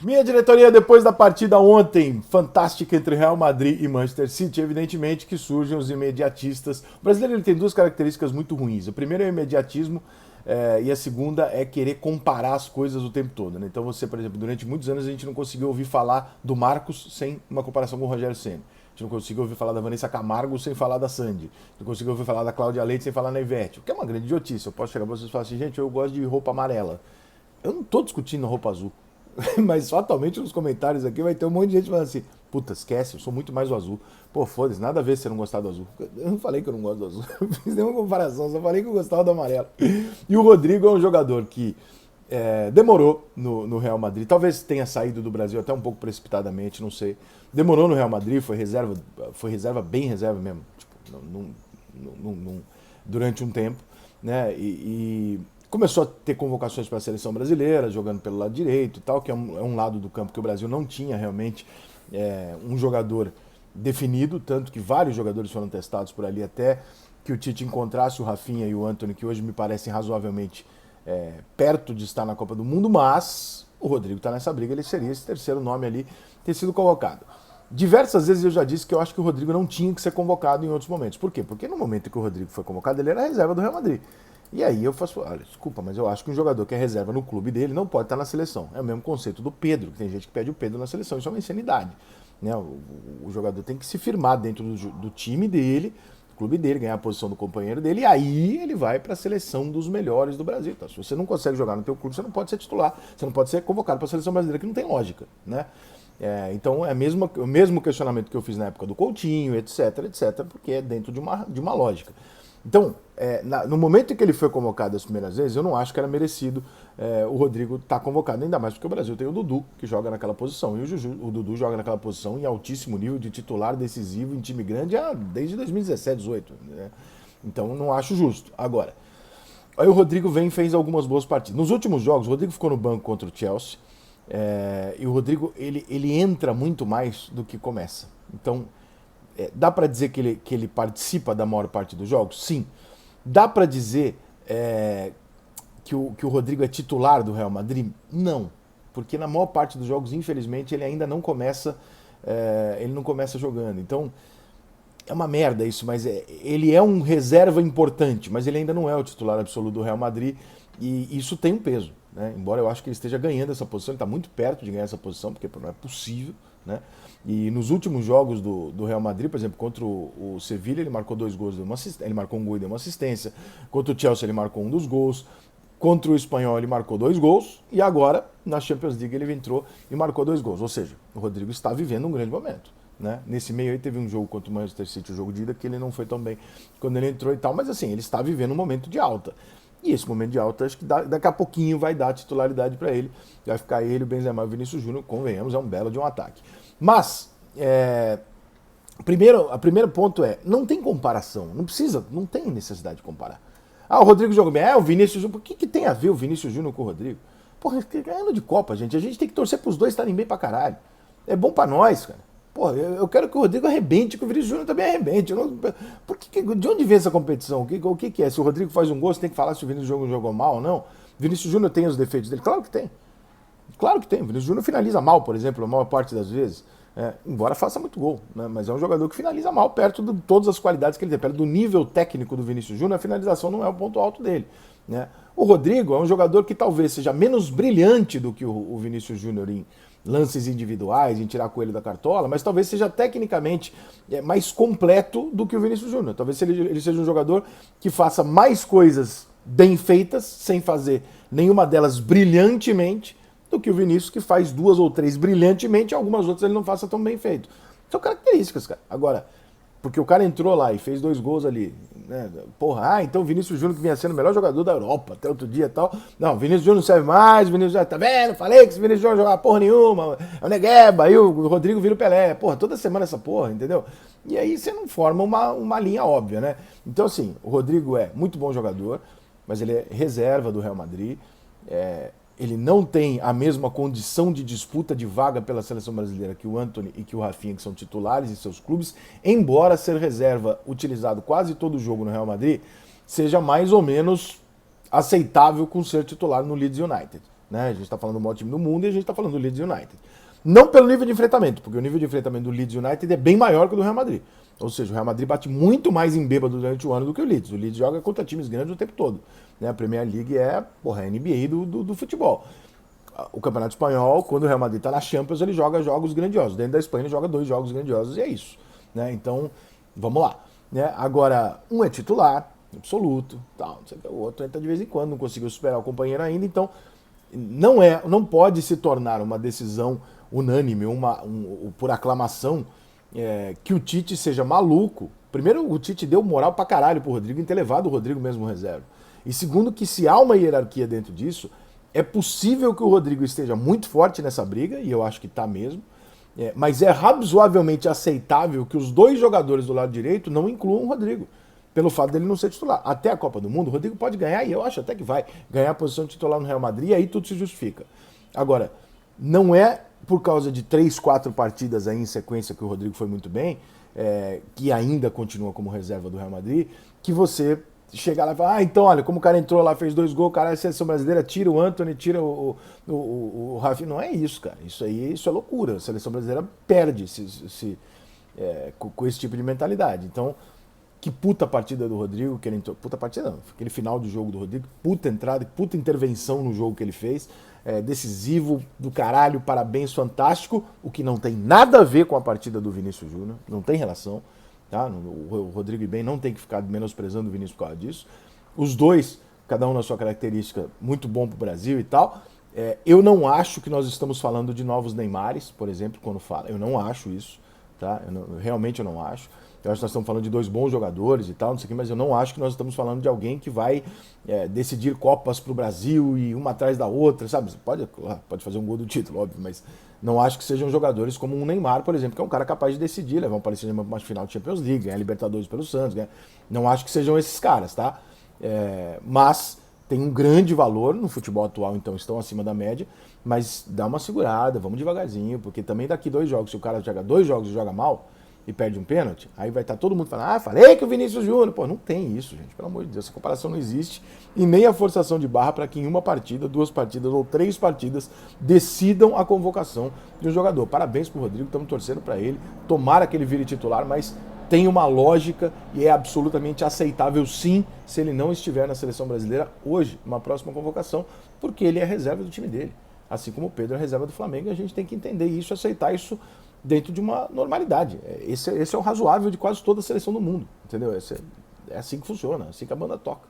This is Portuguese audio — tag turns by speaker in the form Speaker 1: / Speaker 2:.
Speaker 1: Minha diretoria, depois da partida ontem, fantástica entre Real Madrid e Manchester City, evidentemente que surgem os imediatistas. O brasileiro ele tem duas características muito ruins. A primeira é o imediatismo e a segunda é querer comparar as coisas o tempo todo. Né? Então você, por exemplo, durante muitos anos a gente não conseguiu ouvir falar do Marcos sem uma comparação com o Rogério Ceni. A gente não conseguiu ouvir falar da Vanessa Camargo sem falar da Sandy. Não conseguiu ouvir falar da Cláudia Leite sem falar na Ivete. O que é uma grande idiotice. Eu posso chegar pra vocês e falar assim, gente, eu gosto de roupa amarela. Eu não tô discutindo roupa azul. Mas fatalmente nos comentários aqui vai ter um monte de gente falando assim, puta, esquece, eu sou muito mais o azul. Pô, foda-se, nada a ver se você não gostar do azul. Eu não falei que eu não gosto do azul, não fiz nenhuma comparação, só falei que eu gostava do amarelo. E o Rodrigo é um jogador que demorou no Real Madrid, talvez tenha saído do Brasil até um pouco precipitadamente, não sei. Demorou no Real Madrid, foi reserva bem reserva mesmo, tipo, durante um tempo, né? E começou a ter convocações para a seleção brasileira, jogando pelo lado direito e tal, que é um lado do campo que o Brasil não tinha realmente um jogador definido, tanto que vários jogadores foram testados por ali até que o Tite encontrasse o Rafinha e o Antony, que hoje me parecem razoavelmente perto de estar na Copa do Mundo, mas o Rodrigo está nessa briga, ele seria esse terceiro nome ali ter sido convocado. Diversas vezes eu já disse que eu acho que o Rodrigo não tinha que ser convocado em outros momentos. Por quê? Porque no momento em que o Rodrigo foi convocado, ele era a reserva do Real Madrid. E aí eu faço, olha, desculpa, mas eu acho que um jogador que é reserva no clube dele não pode estar na seleção. É o mesmo conceito do Pedro, que tem gente que pede o Pedro na seleção, isso é uma insanidade. Né? O jogador tem que se firmar dentro do time dele, do clube dele, ganhar a posição do companheiro dele, e aí ele vai para a seleção dos melhores do Brasil. Então, se você não consegue jogar no teu clube, você não pode ser titular, você não pode ser convocado para a seleção brasileira, que não tem lógica. Né? Então é o mesmo questionamento que eu fiz na época do Coutinho, etc, porque é dentro de uma lógica. Então, no momento em que ele foi convocado as primeiras vezes, eu não acho que era merecido o Rodrigo estar convocado, ainda mais porque o Brasil tem o Dudu, que joga naquela posição, e o Dudu joga naquela posição em altíssimo nível de titular decisivo em time grande desde 2017, 2018. Né? Então, não acho justo. Agora, aí o Rodrigo vem e fez algumas boas partidas. Nos últimos jogos, o Rodrigo ficou no banco contra o Chelsea, e o Rodrigo, ele entra muito mais do que começa. Então, dá para dizer que ele participa da maior parte dos jogos? Sim. Dá para dizer que o Rodrigo é titular do Real Madrid? Não. Porque na maior parte dos jogos, infelizmente, ele ainda não começa, ele não começa jogando. Então, é uma merda isso, mas ele é um reserva importante, mas ele ainda não é o titular absoluto do Real Madrid e isso tem um peso. Né? Embora eu acho que ele esteja ganhando essa posição, ele está muito perto de ganhar essa posição, porque não é possível. Né? E nos últimos jogos do Real Madrid, por exemplo, contra o Sevilla, ele marcou 2 gols, ele marcou um gol e deu uma assistência. Contra o Chelsea, ele marcou um dos gols. Contra o Espanhol, ele marcou 2 gols. E agora, na Champions League, ele entrou e marcou 2 gols. Ou seja, o Rodrigo está vivendo um grande momento. Né? Nesse meio aí teve um jogo contra o Manchester City, o jogo de ida, que ele não foi tão bem quando ele entrou e tal. Mas assim, ele está vivendo um momento de alta. E esse momento de alta, acho que daqui a pouquinho vai dar titularidade para ele. Vai ficar ele, o Benzema e o Vinícius Júnior, convenhamos, é um belo de um ataque. Mas, o primeiro ponto não tem comparação, não tem necessidade de comparar. O Rodrigo jogou bem, o Vinícius Júnior, por que tem a ver o Vinícius Júnior com o Rodrigo? Porra, é ano de Copa, gente, a gente tem que torcer pros dois estarem bem pra caralho. É bom pra nós, cara. Porra, eu quero que o Rodrigo arrebente, que o Vinícius Júnior também arrebente. De onde vem essa competição? O que é? Se o Rodrigo faz um gol, você tem que falar se o Vinícius Júnior jogou mal ou não? O Vinícius Júnior tem os defeitos dele? Claro que tem. Claro que tem. O Vinícius Júnior finaliza mal, por exemplo, a maior parte das vezes. Embora faça muito gol. Né? Mas é um jogador que finaliza mal, perto de todas as qualidades que ele tem. Perto do nível técnico do Vinícius Júnior, a finalização não é o ponto alto dele. Né? O Rodrigo é um jogador que talvez seja menos brilhante do que o Vinícius Júnior em lances individuais, em tirar coelho da cartola, mas talvez seja tecnicamente mais completo do que o Vinícius Júnior. Talvez ele seja um jogador que faça mais coisas bem feitas, sem fazer nenhuma delas brilhantemente, do que o Vinícius, que faz 2 ou 3 brilhantemente, e algumas outras ele não faça tão bem feito. São características, cara. Agora, porque o cara entrou lá e fez 2 gols ali, né? Porra, então o Vinícius Júnior que vinha sendo o melhor jogador da Europa até outro dia e tal. Não, o Vinícius Júnior não serve mais, o Vinícius Júnior, tá vendo? Falei que esse Vinícius Júnior jogava porra nenhuma, é o Negueba, aí o Rodrigo vira o Pelé. Porra, toda semana essa porra, entendeu? E aí você não forma uma linha óbvia, né? Então, assim, o Rodrigo é muito bom jogador, mas ele é reserva do Real Madrid, ele não tem a mesma condição de disputa de vaga pela seleção brasileira que o Antony e que o Rafinha, que são titulares em seus clubes, embora ser reserva utilizado quase todo jogo no Real Madrid, seja mais ou menos aceitável com ser titular no Leeds United. né? A gente está falando do maior time do mundo e a gente está falando do Leeds United. Não pelo nível de enfrentamento, porque o nível de enfrentamento do Leeds United é bem maior que o do Real Madrid. Ou seja, o Real Madrid bate muito mais em bêbado durante o ano do que o Leeds. O Leeds joga contra times grandes o tempo todo, né? A Premier League é, porra, a NBA do futebol. O Campeonato Espanhol, quando o Real Madrid está na Champions, ele joga jogos grandiosos. Dentro da Espanha, ele joga 2 jogos grandiosos e é isso, né? Então, vamos lá, né? Agora, um é titular, absoluto, tal, não sei o que, o outro entra de vez em quando, não conseguiu superar o companheiro ainda, então não pode se tornar uma decisão unânime, por aclamação, que o Tite seja maluco. Primeiro, o Tite deu moral pra caralho pro Rodrigo em ter levado o Rodrigo mesmo reserva. E segundo, que se há uma hierarquia dentro disso, é possível que o Rodrigo esteja muito forte nessa briga, e eu acho que tá mesmo, mas é razoavelmente aceitável que os 2 jogadores do lado direito não incluam o Rodrigo, pelo fato dele não ser titular. Até a Copa do Mundo, o Rodrigo pode ganhar, e eu acho até que vai ganhar a posição de titular no Real Madrid, e aí tudo se justifica. Agora, não é por causa de 3, 4 partidas aí em sequência que o Rodrigo foi muito bem, que ainda continua como reserva do Real Madrid, que você chegar lá e falar, então olha, como o cara entrou lá, fez 2 gols, cara, a seleção brasileira tira o Antony, tira o Rafinha. Não é isso, cara. Isso é loucura. A seleção brasileira perde com esse tipo de mentalidade. Então, que puta partida do Rodrigo, que ele entrou. Puta partida não, aquele final do jogo do Rodrigo, puta entrada, puta intervenção no jogo que ele fez. Decisivo do caralho, parabéns, fantástico. O que não tem nada a ver com a partida do Vinícius Júnior, não tem relação. Tá? O Rodrigo e bem não tem que ficar menosprezando o Vinícius por causa disso. Os 2, cada um na sua característica, muito bom pro Brasil e tal. Eu não acho que nós estamos falando de novos Neymares, por exemplo, quando fala. Eu não acho isso. Tá? Realmente eu não acho. Eu acho que nós estamos falando de 2 bons jogadores e tal, não sei o que, mas eu não acho que nós estamos falando de alguém que vai decidir Copas pro Brasil e uma atrás da outra, sabe? Pode fazer um gol do título, óbvio, mas não acho que sejam jogadores como um Neymar, por exemplo, que é um cara capaz de decidir, levar um Paris Saint-Germain para uma final de Champions League, ganhar Libertadores pelo Santos, ganhar. Não acho que sejam esses caras, tá? Mas tem um grande valor no futebol atual, então estão acima da média, mas dá uma segurada, vamos devagarzinho, porque também daqui 2 jogos, se o cara joga 2 jogos e joga mal, e perde um pênalti, aí vai estar todo mundo falando, falei que o Vinícius Júnior, pô, não tem isso, gente, pelo amor de Deus, essa comparação não existe, e nem a forçação de barra para que em uma partida, 2 partidas ou 3 partidas decidam a convocação de um jogador. Parabéns pro Rodrigo, estamos torcendo para ele, tomara que ele vire titular, mas tem uma lógica e é absolutamente aceitável sim, se ele não estiver na seleção brasileira hoje, numa próxima convocação, porque ele é reserva do time dele, assim como o Pedro é reserva do Flamengo, e a gente tem que entender isso, aceitar isso dentro de uma normalidade. Esse é o razoável de quase toda a seleção do mundo, entendeu? É assim que funciona, é assim que a banda toca.